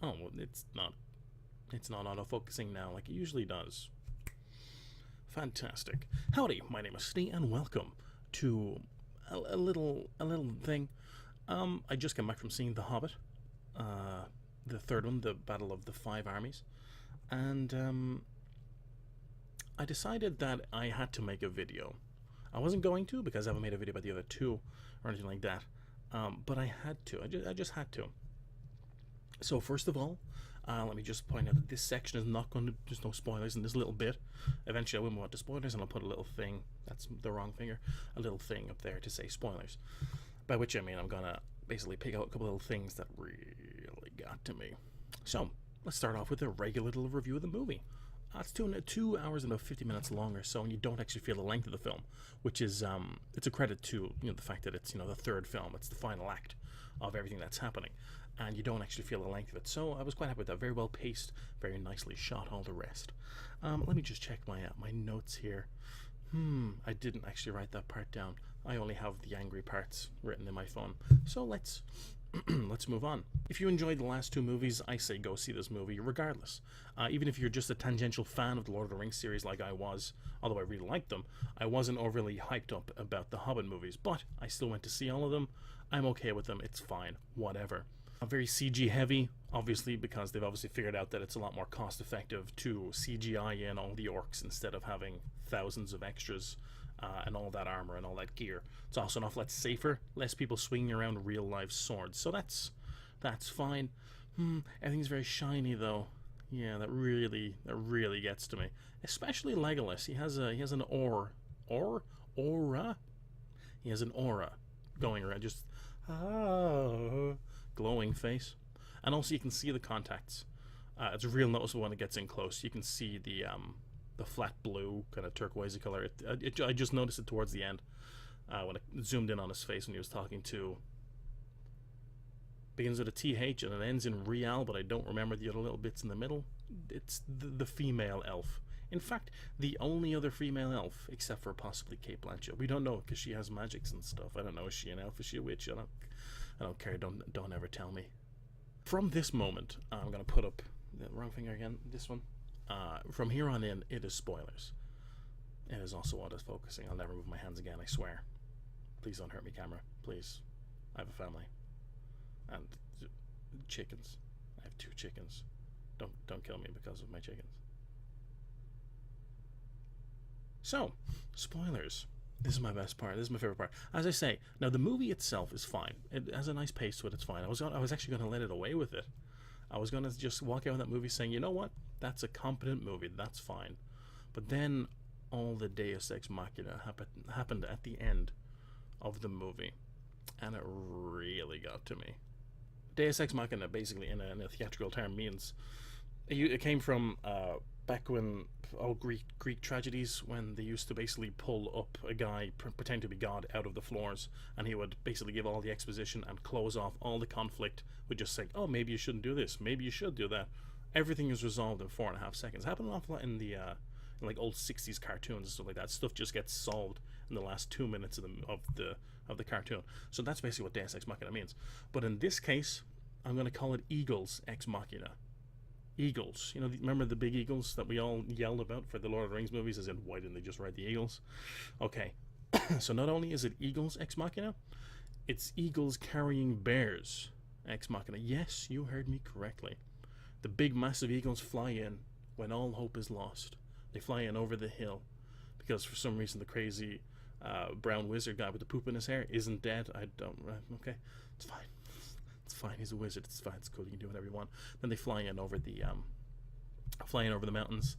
Oh, well, it's not. It's not auto-focusing now like it usually does. Fantastic. Howdy, my name is Stee, and welcome to a little thing. I just came back from seeing The Hobbit, the third one, the Battle of the Five Armies, and I decided that I had to make a video. I wasn't going to because I haven't made a video about the other two or anything like that, but I had to. I just had to. So first of all, let me just point out that this section is not going to, there's no spoilers in this little bit. Eventually I will move on to spoilers, and I'll put a little thing, that's the wrong finger, a little thing up there to say spoilers. By which I mean I'm going to basically pick out a couple little things that really got to me. So, let's start off with a regular little review of the movie. It's 2 hours and about 50 minutes long or so, and you don't actually feel the length of the film, which is, it's a credit to, the fact that it's, the third film, it's the final act of everything that's happening, and you don't actually feel the length of it. So I was quite happy with that. Very well paced, very nicely shot, all the rest. Let me just check my notes here. I didn't actually write that part down. I only have the angry parts written in my phone. So let's let's move on. If you enjoyed the last two movies, I say go see this movie regardless. Even if you're just a tangential fan of the Lord of the Rings series like I was, although I really liked them, I wasn't overly hyped up about the Hobbit movies, but I still went to see all of them. I'm okay with them. It's fine. Whatever. Very CG heavy, obviously, because they've obviously figured out that it's a lot more cost effective to CGI in all the orcs instead of having thousands of extras and all that armor and all that gear. It's also an awful lot safer, less people swinging around real life swords, so that's fine. Everything's very shiny though. Yeah, that really gets to me. Especially Legolas. He has an aura. He has an aura going around, just glowing face, and also you can see the contacts. It's real noticeable when it gets in close. You can see the flat blue kind of turquoisey color. I just noticed it towards the end when it zoomed in on his face when he was talking to. Begins with a TH and it ends in real, but I don't remember the other little bits in the middle. It's the female elf. In fact, the only other female elf, except for possibly Kate Blanchett. We don't know because she has magics and stuff. I don't know. Is she an elf? Is she a witch? I don't care. Don't ever tell me. From this moment, I'm gonna put up the wrong finger again. This one. From here on in, it is spoilers. It is also what is focusing. I'll never move my hands again. I swear. Please don't hurt me, camera. Please. I have a family. And chickens. I have 2 chickens. Don't kill me because of my chickens. So, spoilers. This is my best part. This is my favorite part. As I say, now the movie itself is fine. It has a nice pace to it. It's fine. I was actually going to let it away with it. I was going to just walk out of that movie saying, you know what? That's a competent movie. That's fine. But then all the Deus Ex Machina happened at the end of the movie, and it really got to me. Deus Ex Machina, basically, in a theatrical term, means it came from back when Greek tragedies, when they used to basically pull up a guy pretending to be God out of the floors, and he would basically give all the exposition and close off all the conflict with just saying, oh, maybe you shouldn't do this, maybe you should do that. Everything is resolved in 4.5 seconds. It happened an awful lot in the in like old 60s cartoons and stuff like that. Stuff just gets solved in the last 2 minutes of the cartoon. So that's basically what Deus Ex Machina means. But in this case, I'm going to call it Eagles Ex Machina. Eagles. Remember the big eagles that we all yelled about for the Lord of the Rings movies, as in, why didn't they just write the eagles? Okay. So not only is it Eagles Ex Machina, it's eagles carrying bears Ex Machina. Yes, you heard me correctly. The big massive eagles fly in when all hope is lost. They fly in over the hill because for some reason the crazy brown wizard guy with the poop in his hair isn't dead. Okay, it's fine. It's fine. He's a wizard. It's fine. It's cool. You can do whatever you want. Then they fly in over the mountains,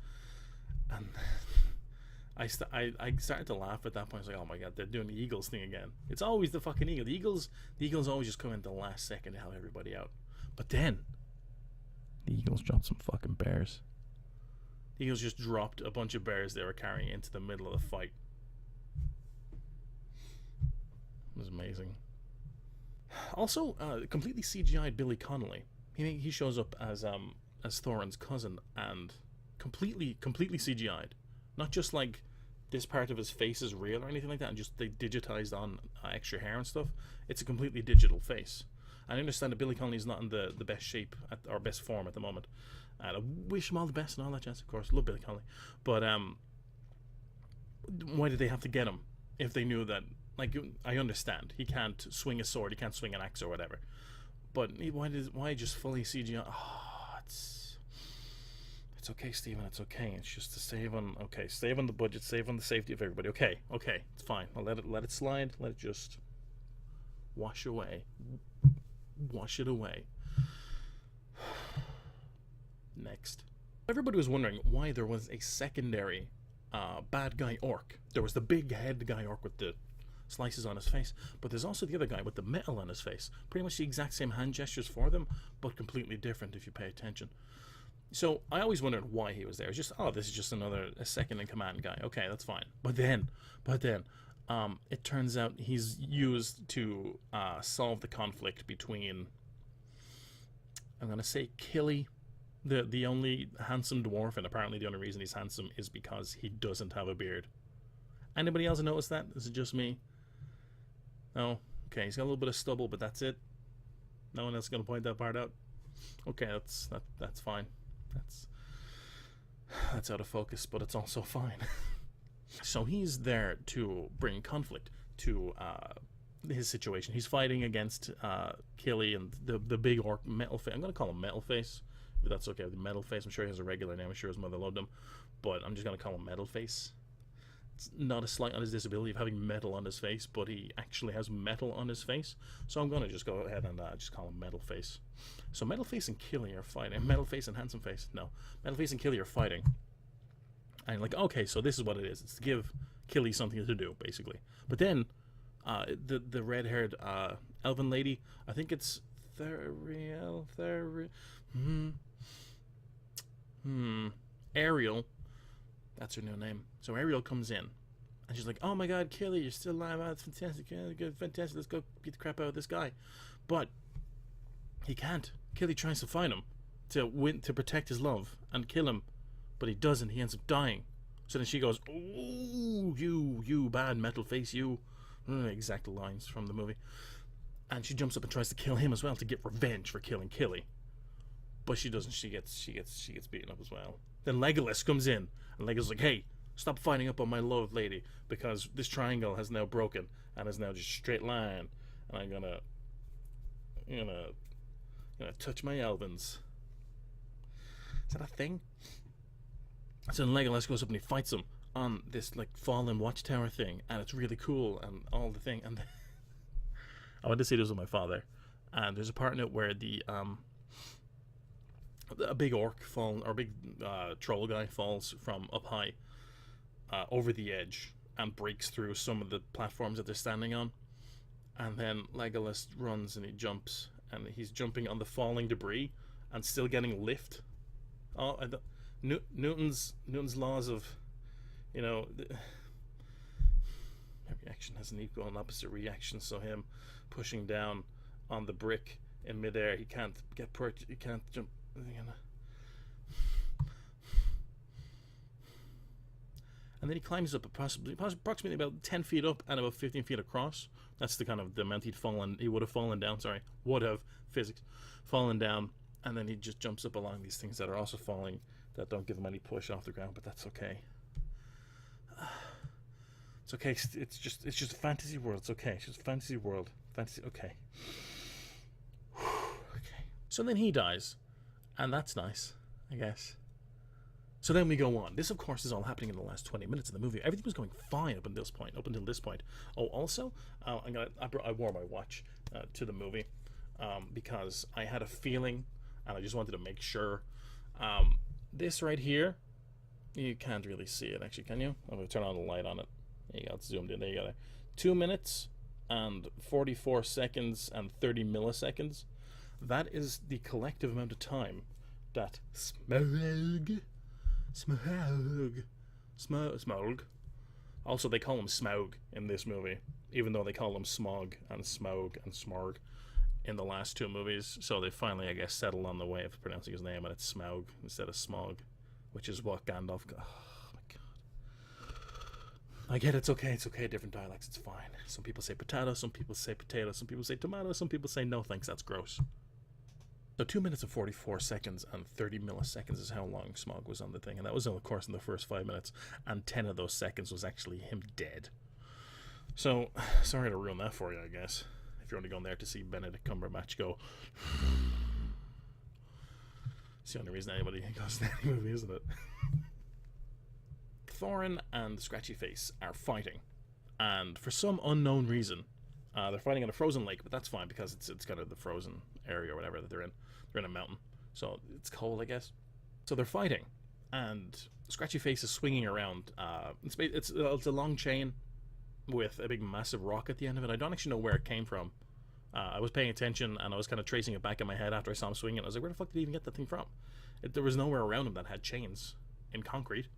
and I started to laugh at that point. I was like, oh my god, they're doing the eagles thing again. It's always the fucking eagle. The eagles always just come in the last second to help everybody out. But then the eagles dropped some fucking bears. The eagles just dropped a bunch of bears they were carrying into the middle of the fight. It was amazing. Also, completely CGI'd Billy Connolly. He shows up as Thorin's cousin, and completely CGI'd. Not just like this part of his face is real or anything like that, and just they digitized on extra hair and stuff. It's a completely digital face. I understand that Billy Connolly's not in the best shape or best form at the moment. And I wish him all the best and all that jazz, of course. Love Billy Connolly. But why did they have to get him if they knew that? Like, I understand he can't swing a sword, he can't swing an axe or whatever. But why just fully CGI? Oh, it's okay, Steven. It's okay. It's just to save on the budget, save on the safety of everybody. Okay, it's fine. I'll let it slide. Let it just wash away. Wash it away. Next. Everybody was wondering why there was a secondary bad guy orc. There was the big head guy orc with the slices on his face, but there's also the other guy with the metal on his face. Pretty much the exact same hand gestures for them, but completely different if you pay attention. So I always wondered why he was there. It's just, oh, this is just a second in command guy. Okay, that's fine. But then, it turns out he's used to solve the conflict between, I'm gonna say, Killy, the only handsome dwarf, and apparently the only reason he's handsome is because he doesn't have a beard. Anybody else notice that? Is it just me? No? Okay, he's got a little bit of stubble, but that's it. No one else is going to point that part out? Okay, that's fine. That's out of focus, but it's also fine. So he's there to bring conflict to his situation. He's fighting against Killy and the big orc Metal Face. I'm going to call him Metal Face, if that's okay with the Metal Face. I'm sure he has a regular name. I'm sure his mother loved him, but I'm just going to call him Metal Face. It's not a slight on his disability of having metal on his face, but he actually has metal on his face. So I'm going to just go ahead and just call him Metal Face. So Metal Face and Killy are fighting. Metal Face and Handsome Face. No. Metal Face and Killy are fighting. And like, okay, so this is what it is. It's to give Killy something to do, basically. But then, the red-haired elven lady, I think it's Ariel. That's her new name. So Ariel comes in, and she's like, "Oh my God, Killy, you're still alive! Oh, that's fantastic! Yeah, good, fantastic! Let's go beat the crap out of this guy." But he can't. Killy tries to find him to protect his love and kill him, but he doesn't. He ends up dying. So then she goes, "Ooh, you bad Metal Face, you!" Exact lines from the movie. And she jumps up and tries to kill him as well to get revenge for killing Killy. But she doesn't. She gets beaten up as well. Then Legolas comes in, and Legolas is like, "Hey, stop fighting up on my love lady, because this triangle has now broken and is now just a straight line, and I'm gonna touch my elvins." Is that a thing? So then Legolas goes up and he fights him on this like fallen watchtower thing, and it's really cool and all the thing. And I went to see this with my father, and there's a part in it where a big orc big troll guy falls from up high over the edge and breaks through some of the platforms that they're standing on, and then Legolas runs and he jumps, and he's jumping on the falling debris and still getting lift. Newton's laws of, every action has an equal and opposite reaction. So him pushing down on the brick in midair, he can't he can't jump. And then he climbs up approximately about 10 feet up and about 15 feet across. That's the kind of the amount he would have fallen down. Physics, fallen down, and then he just jumps up along these things that are also falling, that don't give him any push off the ground. But that's okay. It's okay. It's just a fantasy world. It's okay. It's just a fantasy world. Okay. Okay. So then he dies. And that's nice, I guess. So then we go on. This, of course, is all happening in the last 20 minutes of the movie. Everything was going fine up until this point. Oh, also, I wore my watch to the movie because I had a feeling, and I just wanted to make sure. This right here, you can't really see it, actually, can you? I'm going to turn on the light on it. There you go, it's zoomed in. There you go. 2 minutes and 44 seconds and 30 milliseconds. That is the collective amount of time that Smaug. Also, they call him Smaug in this movie, even though they call him Smog and Smaug and Smarg in the last two movies. So they finally, I guess, settled on the way of pronouncing his name, and it's Smaug instead of Smog, which is what Gandalf. Oh my God. I get it, it's okay, different dialects, it's fine. Some people say potato, some people say potato, some people say tomato, some people say no thanks, that's gross. So 2 minutes and 44 seconds and 30 milliseconds is how long Smog was on the thing, and that was of course in the first 5 minutes, and 10 of those seconds was actually him dead. So, sorry to ruin that for you, I guess. If you're only going there to see Benedict Cumberbatch go. It's the only reason anybody goes to any movie, isn't it? Thorin and Scratchy Face are fighting, and for some unknown reason, they're fighting in a frozen lake, but that's fine because it's kind of the frozen area or whatever that they're in. They're in a mountain, so it's cold, I guess. So they're fighting, and Scratchy Face is swinging around. It's a long chain with a big massive rock at the end of it. I don't actually know where it came from. I was paying attention, and I was kind of tracing it back in my head after I saw him swinging it. I was like, where the fuck did he even get that thing from? There was nowhere around him that had chains in concrete.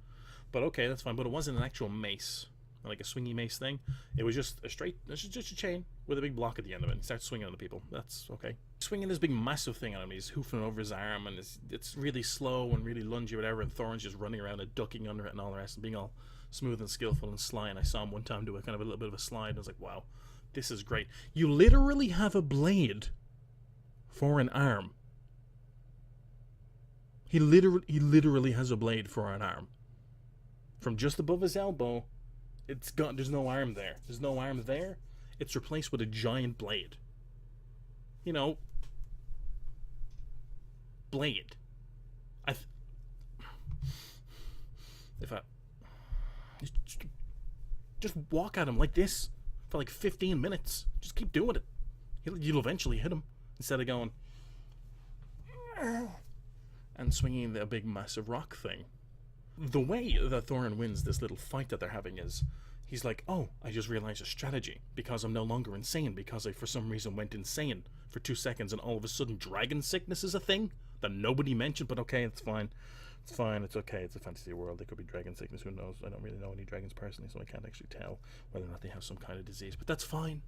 But okay, that's fine. But it wasn't an actual mace, like a swingy mace thing. It was just just a chain with a big block at the end of it. He starts swinging on the people. That's okay. Swinging this big massive thing on him. He's hoofing over his arm, and it's really slow and really lungy, whatever. And Thorin's just running around and ducking under it and all the rest, and being all smooth and skillful and sly. And I saw him one time do a kind of a little bit of a slide. And I was like, wow, this is great. You literally have a blade for an arm. He literally has a blade for an arm. From just above his elbow, it's gone. There's no arm there. There's no arm there. It's replaced with a giant blade. You know, blade. If I just walk at him like this for like 15 minutes, just keep doing it. You'll eventually hit him instead of going and swinging the big massive rock thing. The way that Thorin wins this little fight that they're having is, he's like, oh, I just realized a strategy, because I'm no longer insane, because I for some reason went insane for 2 seconds, and all of a sudden dragon sickness is a thing that nobody mentioned, but okay, it's fine. It's fine, it's okay, it's a fantasy world, there could be dragon sickness, who knows? I don't really know any dragons personally, so I can't actually tell whether or not they have some kind of disease, but that's fine.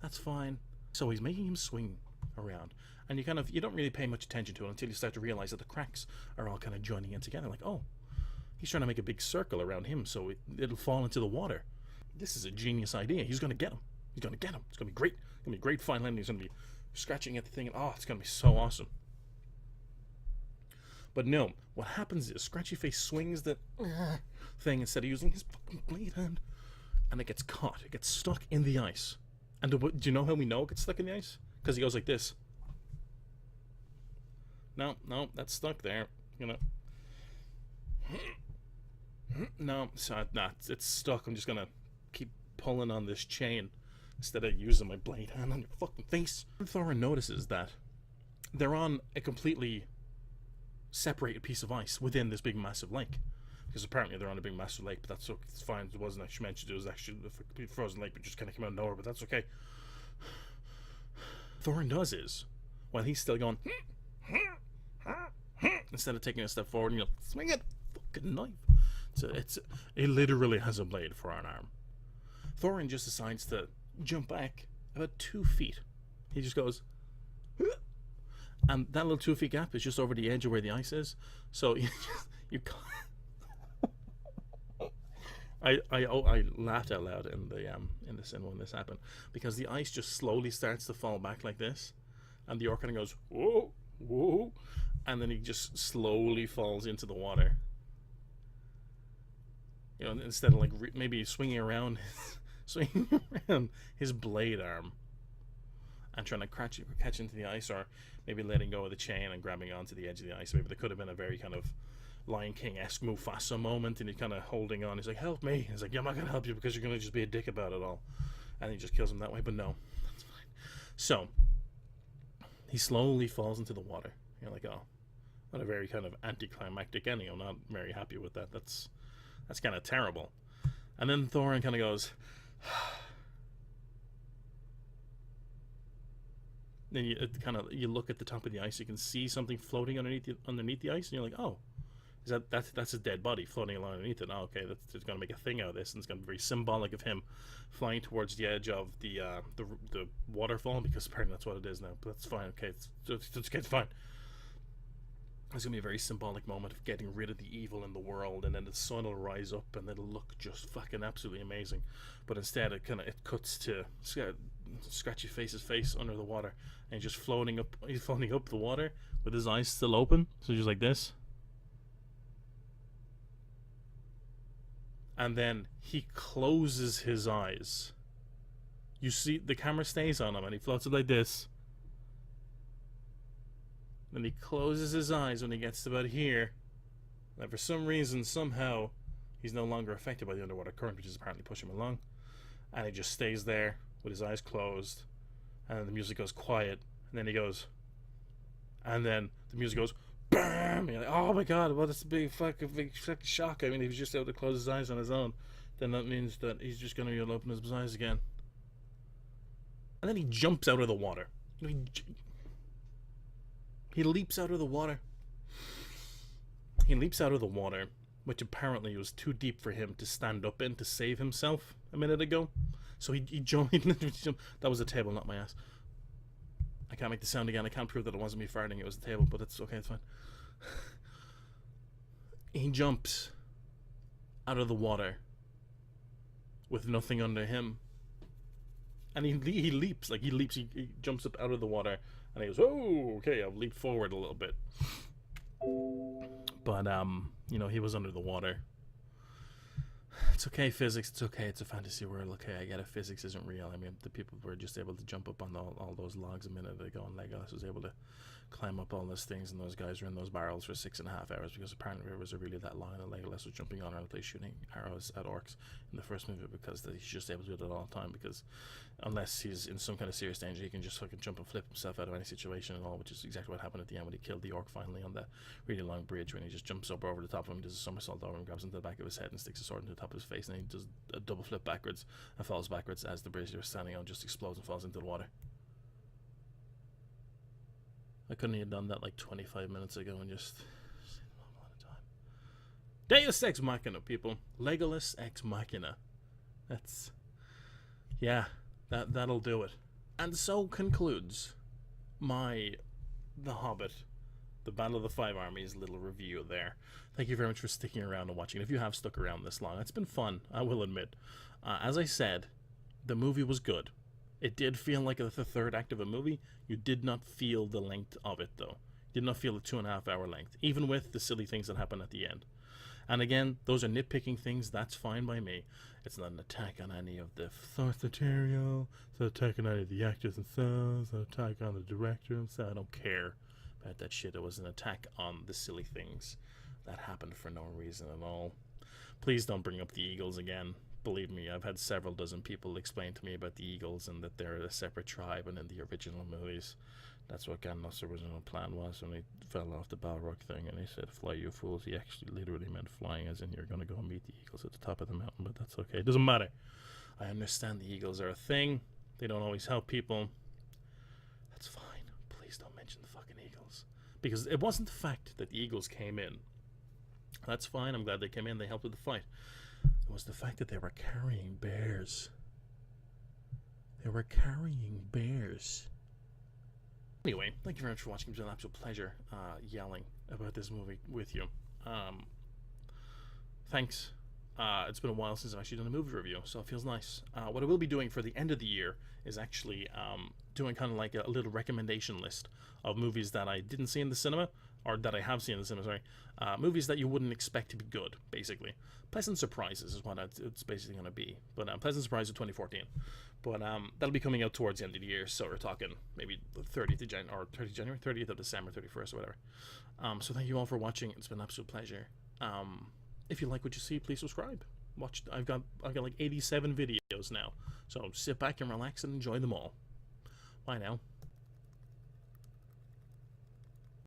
That's fine. So he's making him swing around, and you don't really pay much attention to it until you start to realize that the cracks are all kind of joining in together, like, oh, he's trying to make a big circle around him so it'll fall into the water. This is a genius idea. He's going to get him. He's going to get him. It's going to be great. It's going to be great fine landing. He's going to be scratching at the thing, and oh, it's going to be so awesome. But no, what happens is Scratchy Face swings the thing instead of using his fucking blade hand, and it gets caught. It gets stuck in the ice. And do you know how we know it gets stuck in the ice? Because he goes like this. No, that's stuck there. You know. No, it's stuck. I'm just gonna keep pulling on this chain instead of using my blade hand on your fucking face. Thorin notices that they're on a completely separated piece of ice within this big massive lake, because apparently they're on a big massive lake, but that's okay, it's fine. It wasn't actually mentioned. It was actually a complete frozen lake, but just kind of came out of nowhere, but that's okay. Thorin does is, while he's still going, instead of taking a step forward and swing it, fucking knife. It literally has a blade for an arm. Thorin just decides to jump back about 2 feet. He just goes, and that little 2 feet gap is just over the edge of where the ice is. So you I laughed out loud in the scene when this happened, because the ice just slowly starts to fall back like this, and the orc kind of goes whoa, whoa, and then he just slowly falls into the water. You know, instead of like maybe swinging around his blade arm and trying to catch into the ice, or maybe letting go of the chain and grabbing onto the edge of the ice. Maybe there could have been a very kind of Lion King-esque Mufasa moment, and he's kind of holding on. He's like, help me. He's like, yeah, I'm not going to help you because you're going to just be a dick about it all. And he just kills him that way, but no, that's fine. So he slowly falls into the water. You're like, oh, what a very kind of anticlimactic ending. I'm not very happy with that. That's kind of terrible. And then Thorin kind of goes, then you look at the top of the ice, you can see something floating underneath the ice, and you're like, oh, that's a dead body floating along underneath it. Oh, okay, that's going to make a thing out of this, and it's going to be very symbolic of him flying towards the edge of the waterfall, because apparently that's what it is now. But that's fine. Okay, it's fine. It's going to be a very symbolic moment of getting rid of the evil in the world, and then the sun will rise up and it'll look just fucking absolutely amazing. But instead it cuts to Scratchy Face's face under the water, and he's just floating up the water with his eyes still open, so just like this. And then he closes his eyes. You see, the camera stays on him and he floats up like this. Then he closes his eyes when he gets to about here. And for some reason, somehow, he's no longer affected by the underwater current, which is apparently pushing him along. And he just stays there with his eyes closed. And then the music goes quiet. And then he goes. And then the music goes. BAM! You're like, oh my god, what a big fucking shock. I mean, he was just able to close his eyes on his own. Then that means that he's just going to be able to open his eyes again. And then he jumps out of the water. He leaps out of the water. He leaps out of the water, which apparently was too deep for him to stand up in to save himself a minute ago. So he jumped. That was a table, not my ass. I can't make the sound again. I can't prove that it wasn't me farting. It was the table, but it's okay. It's fine. He jumps out of the water with nothing under him, and he leaps. Like he leaps. He jumps up out of the water, and he goes, "Oh, okay. I've leaped forward a little bit." But you know, he was under the water. It's okay, physics. It's okay. It's a fantasy world. Okay, I get it. Physics isn't real. I mean, the people were just able to jump up on all those logs a minute ago, and Legolas was able to climb up all those things, and those guys were in those barrels for 6.5 hours because apparently rivers are really that long, and Legolas was jumping on around the place shooting arrows at orcs in the first movie because he's just able to do it all the time, because unless he's in some kind of serious danger, he can just fucking jump and flip himself out of any situation at all, which is exactly what happened at the end when he killed the orc finally on that really long bridge, when he just jumps up over the top of him, does a somersault over him, grabs into the back of his head and sticks a sword into the top of his face, and then he does a double flip backwards and falls backwards as the bridge they were standing on just explodes and falls into the water. I couldn't have done that like 25 minutes ago and just seen a lot of time. Deus Ex Machina, people. Legolas Ex Machina. That's, yeah, that'll do it. And so concludes my The Hobbit, the Battle of the Five Armies little review there. Thank you very much for sticking around and watching. If you have stuck around this long, it's been fun, I will admit. As I said, the movie was good. It did feel like the third act of a movie. You did not feel the length of it, though. You did not feel the 2.5 hour length, even with the silly things that happen at the end. And again, those are nitpicking things. That's fine by me. It's not an attack on any of the source material. It's not an attack on any of the actors themselves. It's not an attack on the director himself. I don't care about that shit. It was an attack on the silly things that happened for no reason at all. Please don't bring up the Eagles again. Believe me, I've had several dozen people explain to me about the Eagles and that they're a separate tribe, and in the original movies, that's what Gandalf's original plan was when he fell off the Balrog thing, and he said, "Fly, you fools." He actually literally meant flying, as in you're going to go meet the Eagles at the top of the mountain, but that's okay. It doesn't matter. I understand the Eagles are a thing. They don't always help people. That's fine. Please don't mention the fucking Eagles. Because it wasn't the fact that the Eagles came in. That's fine. I'm glad they came in. They helped with the fight. It was the fact that they were carrying bears. They were carrying bears. Anyway, thank you very much for watching. It's been an absolute pleasure yelling about this movie with you. Thanks. It's been a while since I've actually done a movie review, so it feels nice. What I will be doing for the end of the year is actually doing kind of like a little recommendation list of movies that I didn't see in the cinema, or that I have seen in the cinema, sorry. Movies that you wouldn't expect to be good, basically. Pleasant surprises is what it's basically going to be. But Pleasant Surprise of 2014. But that'll be coming out towards the end of the year, so we're talking maybe the 30th of January, or 30th of January, 30th of December, 31st, or whatever. So thank you all for watching. It's been an absolute pleasure. If you like what you see, please subscribe. I've got like 87 videos now, so sit back and relax and enjoy them all. Bye now.